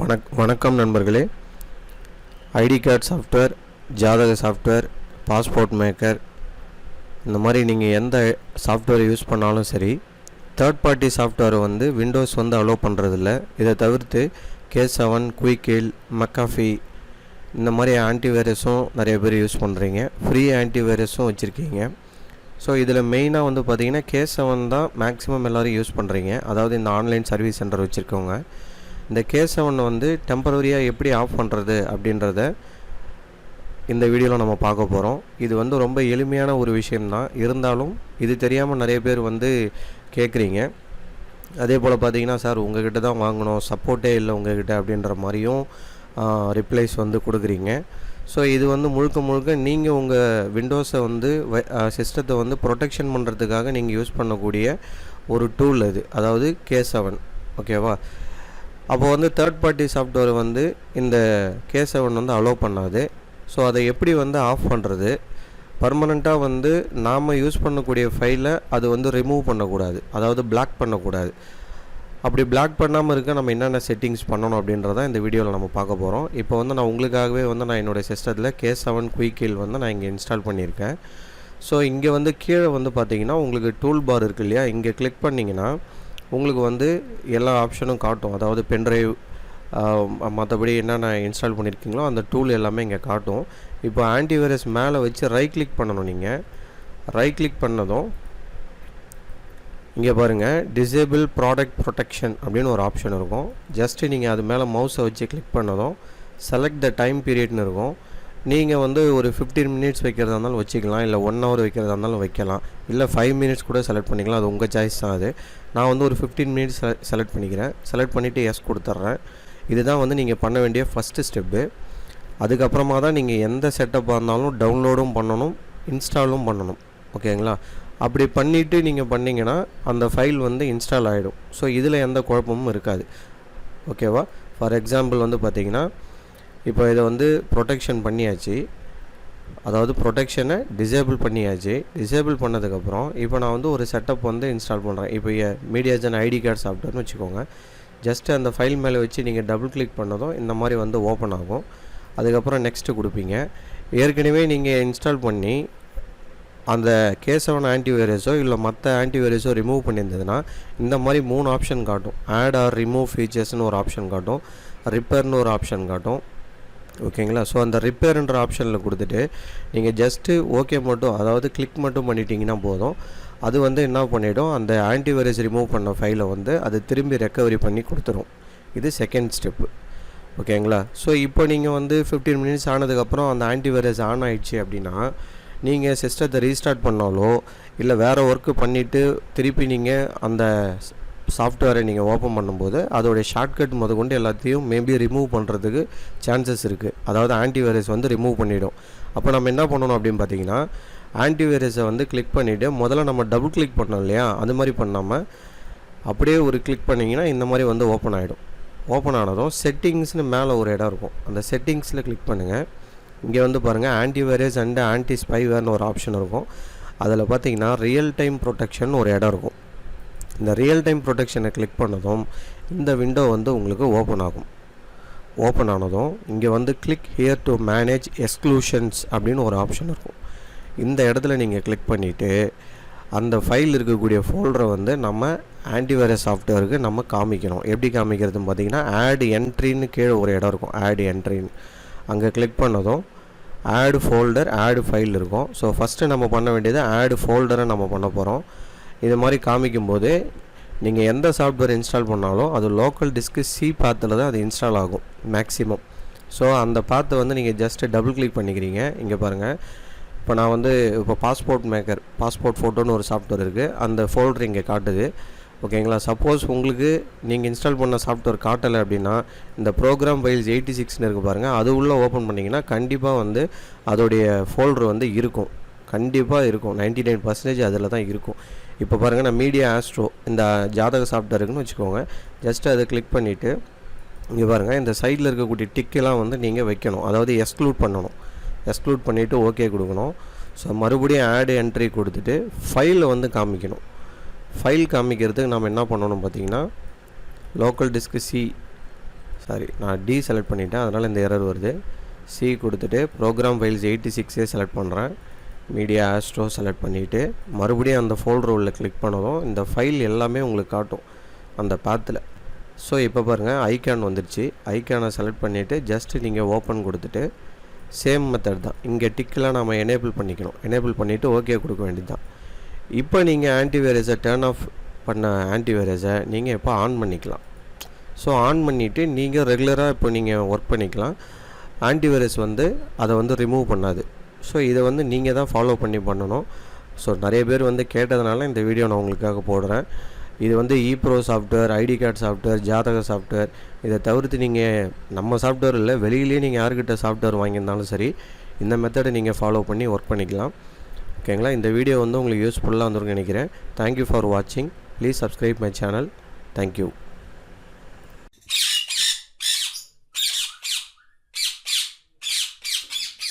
வணக்கம் நண்பர்களே. ID card software, ஜாதக சாஃப்ட்வேர், பாஸ்போர்ட் மேக்கர், இந்த மாதிரி நீங்கள் எந்த சாஃப்ட்வேர் யூஸ் பண்ணாலும் சரி, third party software Windows allow பண்ணுறதில்ல. இதை தவிர்த்து K7, குயிக்கில், மெக்காஃபி இந்த மாதிரி ஆன்டிவைரஸும் நிறைய பேர் யூஸ் பண்ணுறீங்க. ஃப்ரீ ஆன்டிவைரஸும் வச்சுருக்கீங்க. ஸோ இதில் மெயினாக பார்த்தீங்கன்னா K7 தான் மேக்ஸிமம் எல்லோரும் யூஸ் பண்ணுறீங்க. அதாவது இந்த ஆன்லைன் சர்வீஸ் சென்டர் வச்சுருக்கவங்க. இந்த K7 டெம்பரரியாக எப்படி ஆஃப் பண்ணுறது அப்படின்றத இந்த வீடியோவில் நம்ம பார்க்க போகிறோம். இது ரொம்ப எளிமையான ஒரு விஷயம்தான். இருந்தாலும் இது தெரியாமல் நிறைய பேர் கேட்குறீங்க. அதே போல் பார்த்தீங்கன்னா, சார் உங்கள்கிட்ட தான் வாங்கணும், சப்போர்ட்டே இல்லை உங்கள்கிட்ட அப்படின்ற மாதிரியும் ரிப்ளைஸ் கொடுக்குறீங்க. ஸோ இது முழுக்க முழுக்க நீங்கள் உங்கள் விண்டோஸை சிஸ்டத்தை ப்ரொடெக்ஷன் பண்ணுறதுக்காக நீங்கள் யூஸ் பண்ணக்கூடிய ஒரு டூல் அது, அதாவது K7. ஓகேவா? அப்போது தேர்ட் பார்ட்டி சாஃப்ட்வேர் இந்த K7 அலோவ் பண்ணாது. ஸோ அதை எப்படி ஆஃப் பண்ணுறது, பர்மனெண்ட்டாக நாம் யூஸ் பண்ணக்கூடிய ஃபைலை அது ரிமூவ் பண்ணக்கூடாது, அதாவது பிளாக் பண்ணக்கூடாது. அப்படி பிளாக் பண்ணாமல் இருக்க நம்ம என்னென்ன செட்டிங்ஸ் பண்ணணும் அப்படின்றத இந்த வீடியோவில் நம்ம பார்க்க போகிறோம். இப்போ நான் உங்களுக்காகவே நான் என்னுடைய சிஸ்டத்தில் K7 குயிக்கில் நான் இங்கே இன்ஸ்டால் பண்ணியிருக்கேன். ஸோ இங்கே கீழே பார்த்தீங்கன்னா உங்களுக்கு டூல் பார் இருக்கு இல்லையா, இங்கே கிளிக் பண்ணிங்கன்னா உங்களுக்கு எல்லா ஆப்ஷனும் காட்டும். அதாவது பென்ட்ரைவ், மற்றபடி என்னென்ன இன்ஸ்டால் பண்ணியிருக்கீங்களோ அந்த டூல் எல்லாமே இங்கே காட்டும். இப்போ ஆன்டிவைரஸ் மேலே வச்சு ரைட் கிளிக் பண்ணணும். நீங்கள் ரைட் கிளிக் பண்ணதும் இங்கே பாருங்கள், டிசேபிள் ப்ராடக்ட் ப்ரொடெக்ஷன் அப்படின்னு ஒரு ஆப்ஷன் இருக்கும். ஜஸ்ட்டு நீங்கள் அது மேலே மவுஸை வச்சு கிளிக் பண்ணதும் செலக்ட் த டைம் பீரியட்னு இருக்கும். நீங்கள் ஒரு 15 மினிட்ஸ் வைக்கிறதா இருந்தாலும் வச்சுக்கலாம், இல்லை 1 hour வைக்கிறதா இருந்தாலும் வைக்கலாம், இல்லை 5 minutes கூட செலக்ட் பண்ணிக்கலாம். அது உங்கள் சாய்ஸ் தான். அது நான் ஒரு 15 minutes செலக்ட் பண்ணிக்கிறேன். செலக்ட் பண்ணிவிட்டு எஸ் கொடுத்துட்றேன். இதுதான் நீங்கள் பண்ண வேண்டிய ஃபஸ்ட்டு ஸ்டெப்பு. அதுக்கப்புறமா தான் நீங்கள் எந்த செட்டப்பாக இருந்தாலும் டவுன்லோடும் பண்ணணும், இன்ஸ்டாலும் பண்ணணும். ஓகேங்களா? அப்படி பண்ணிவிட்டு நீங்கள் பண்ணிங்கன்னா அந்த ஃபைல் இன்ஸ்டால் ஆகிடும். ஸோ இதில் எந்த குழப்பமும் இருக்காது. ஓகேவா? ஃபார் எக்ஸாம்பிள் பார்த்தீங்கன்னா, இப்போ இதை ப்ரொடெக்ஷன் பண்ணியாச்சு, அதாவது ப்ரொடெக்ஷனை டிசேபிள் பண்ணியாச்சு. டிசேபிள் பண்ணதுக்கப்புறம் இப்போ நான் ஒரு செட்டப் இன்ஸ்டால் பண்ணுறேன். இப்போ மீடியாஜன் ஐடி கார்டு சாஃப்ட்வேர்னு வச்சுக்கோங்க. ஜஸ்ட்டு அந்த ஃபைல் மேலே வச்சு நீங்கள் டபுள் கிளிக் பண்ணதும் இந்த மாதிரி ஓப்பன் ஆகும். அதுக்கப்புறம் நெக்ஸ்ட்டு கொடுப்பீங்க. ஏற்கனவே நீங்கள் இன்ஸ்டால் பண்ணி அந்த K7 ஆன்டிவைரஸோ இல்லை மற்ற ஆன்டிவைரஸோ ரிமூவ் பண்ணியிருந்ததுன்னா இந்த மாதிரி 3 ஆப்ஷன் காட்டும். ஆட் ஆர் ரிமூவ் ஃபீச்சர்ஸ்னு ஒரு ஆப்ஷன் காட்டும், ரிப்பேர்னு ஒரு ஆப்ஷன் காட்டும். ஓகேங்களா? ஸோ அந்த ரிப்பேர்ன்ற ஆப்ஷனில் கொடுத்துட்டு நீங்கள் ஜஸ்ட்டு ஓகே மட்டும், அதாவது கிளிக் மட்டும் பண்ணிட்டீங்கன்னா போதும். அது என்ன பண்ணிவிடும், அந்த ஆன்டிவைரஸ் ரிமூவ் பண்ண ஃபைலை அது திரும்பி ரெக்கவரி பண்ணி கொடுத்துரும். இது செகண்ட் ஸ்டெப்பு. ஓகேங்களா? ஸோ இப்போ நீங்கள் 15 மினிட்ஸ் ஆனதுக்கப்புறம் அந்த ஆன்டிவைரஸ் ஆன் ஆகிடுச்சு அப்படின்னா, நீங்கள் சிஸ்டத்தை ரீஸ்டார்ட் பண்ணாலோ இல்லை வேறு ஒர்க்கு பண்ணிவிட்டு திருப்பி நீங்கள் அந்த சாஃப்ட்வேரை நீங்கள் ஓப்பன் பண்ணும்போது அதோடைய ஷார்ட்கட் முதற்கொண்டு எல்லாத்தையும் மேபி ரிமூவ் பண்ணுறதுக்கு சான்சஸ் இருக்குது. அதாவது ஆன்டிவைரஸ் ரிமூவ் பண்ணிவிடும். அப்போ நம்ம என்ன பண்ணணும் அப்படின்னு பார்த்தீங்கன்னா, ஆன்டிவைரஸை கிளிக் பண்ணிவிட்டு முதல்ல நம்ம டபுள் கிளிக் பண்ணோம் இல்லையா, அது மாதிரி பண்ணாமல் அப்படியே ஒரு கிளிக் பண்ணிங்கன்னா இந்த மாதிரி ஓப்பன் ஆகிடும். ஓப்பன் ஆனதும் செட்டிங்ஸ்னு மேலே ஒரு இடம் இருக்கும். அந்த செட்டிங்ஸில் கிளிக் பண்ணுங்கள். இங்கே பாருங்கள், ஆன்டிவைரஸ் அண்ட் ஆன்டி ஸ்பைவேர்னு ஒரு ஆப்ஷன் இருக்கும். அதில் பார்த்தீங்கன்னா ரியல் டைம் ப்ரொடெக்ஷன் ஒரு இடம் இருக்கும். இந்த ரியல் டைம் ப்ரொடெக்ஷனை கிளிக் பண்ணதும் இந்த விண்டோ உங்களுக்கு ஓப்பன் ஆகும். ஓப்பன் ஆனதும் இங்கே click here to manage exclusions அப்படின்னு ஒரு ஆப்ஷன் இருக்கும். இந்த இடத்துல நீங்கள் கிளிக் பண்ணிவிட்டு அந்த ஃபைல் இருக்கக்கூடிய ஃபோல்டரை நம்ம ஆன்டிவைரஸ் சாஃப்ட்வேருக்கு நம்ம காமிக்கணும். எப்படி காமிக்கிறதுன்னு பார்த்தீங்கன்னா, ஆட் என்ட்ரின்னு கீழே ஒரு இடம் இருக்கும். ஆட் என்ட்ரின்னு அங்கே கிளிக் பண்ணதும் ஆட் ஃபோல்டர், ஆட் ஃபைல் இருக்கும். ஸோ ஃபஸ்ட்டு நம்ம பண்ண வேண்டியது ஆட் ஃபோல்டரை நம்ம பண்ண போகிறோம். இது மாதிரி காமிக்கும்போது நீங்கள் எந்த சாஃப்ட்வேர் இன்ஸ்டால் பண்ணாலும் அது லோக்கல் டிஸ்க்கு C பாத்தில் தான் அது இன்ஸ்டால் ஆகும் மேக்ஸிமம். ஸோ அந்த பாத்தை நீங்கள் ஜஸ்ட்டு டபுள் கிளிக் பண்ணிக்கிறீங்க. இங்கே பாருங்கள், இப்போ நான் இப்போ பாஸ்போர்ட் மேக்கர், பாஸ்போர்ட் ஃபோட்டோன்னு ஒரு சாஃப்ட்வேர் இருக்குது. அந்த ஃபோல்டர் இங்கே காட்டுது. ஓகேங்களா? சப்போஸ் உங்களுக்கு நீங்கள் இன்ஸ்டால் பண்ண சாஃப்ட்வேர் காட்டலை அப்படின்னா இந்த ப்ரோக்ராம் ஃபைல்ஸ் 86ன்னு இருக்குது பாருங்கள், அது உள்ளே ஓப்பன் பண்ணிங்கன்னா கண்டிப்பாக அதோடைய ஃபோல்டர் இருக்கும். கண்டிப்பாக இருக்கும். 99% அதில் தான் இருக்கும். இப்போ பாருங்கள், நான் மீடியா ஆஸ்ட்ரோ இந்த ஜாதக சாஃப்ட்வேர் இருக்குன்னு வச்சுக்கோங்க. ஜஸ்ட்டு அதை கிளிக் பண்ணிவிட்டு இங்கே பாருங்கள், இந்த சைடில் இருக்கக்கூடிய டிக்கெல்லாம் நீங்கள் வைக்கணும், அதாவது எக்ஸ்க்ளூட் பண்ணணும். எக்ஸ்க்ளூட் பண்ணிவிட்டு ஓகே கொடுக்கணும். ஸோ மறுபடியும் ஆட் என்ட்ரி கொடுத்துட்டு ஃபைலை காமிக்கணும். ஃபைல் காமிக்கிறதுக்கு நம்ம என்ன பண்ணணும் பார்த்தீங்கன்னா, லோக்கல் டிஸ்க் C நான் டி செலக்ட் பண்ணிட்டேன், அதனால் இந்த எரர் வருது. சி கொடுத்துட்டு ப்ரோக்ராம் ஃபைல்ஸ் 86 செலக்ட் பண்ணுறேன். மீடியா ஆஸ்ட்ரோ செலக்ட் பண்ணிவிட்டு மறுபடியும் அந்த ஃபோல்டர் உள்ள கிளிக் பண்ணதும் இந்த ஃபைல் எல்லாமே உங்களுக்கு காட்டும் அந்த பாத்தில். ஸோ இப்போ பாருங்கள் ஐகான் வந்துடுச்சு. ஐகானை செலக்ட் பண்ணிவிட்டு ஜஸ்ட்டு நீங்கள் ஓப்பன் கொடுத்துட்டு சேம் மெத்தட் தான். இங்கே டிக்கெலாம் நம்ம எனேபிள் பண்ணிக்கணும். எனேபிள் பண்ணிவிட்டு ஓகே கொடுக்க வேண்டியது தான். இப்போ நீங்கள் ஆன்டிவைரஸை டர்ன் ஆஃப் பண்ண ஆன்டிவைரஸை நீங்கள் இப்போ ஆன் பண்ணிக்கலாம். ஸோ ஆன் பண்ணிவிட்டு நீங்கள் ரெகுலராக இப்போ நீங்கள் ஒர்க் பண்ணிக்கலாம். ஆன்டிவைரஸ் அதை ரிமூவ் பண்ணாது. ஸோ இதை நீங்கள் தான் ஃபாலோ பண்ணணும். ஸோ நிறைய பேர் கேட்டதுனால இந்த வீடியோ நான் உங்களுக்காக போடுறேன். இது இப்ரோ சாஃப்ட்வேர், ஐடி கார்டு சாஃப்ட்வேர், ஜாதக சாஃப்ட்வேர், இதை தவிர்த்து நீங்கள் நம்ம சாஃப்ட்வேர் இல்லை, வெளியிலேயே நீங்கள் யார்கிட்ட சாஃப்ட்வேர் வாங்கியிருந்தாலும் சரி இந்த மெத்தடை நீங்கள் ஃபாலோ பண்ணி ஒர்க் பண்ணிக்கலாம். ஓகேங்களா? இந்த வீடியோ உங்களுக்கு யூஸ்ஃபுல்லாக வந்துருக்குன்னு நினைக்கிறேன். தேங்க்யூ ஃபார் வாட்சிங். Please subscribe my channel. Thank you.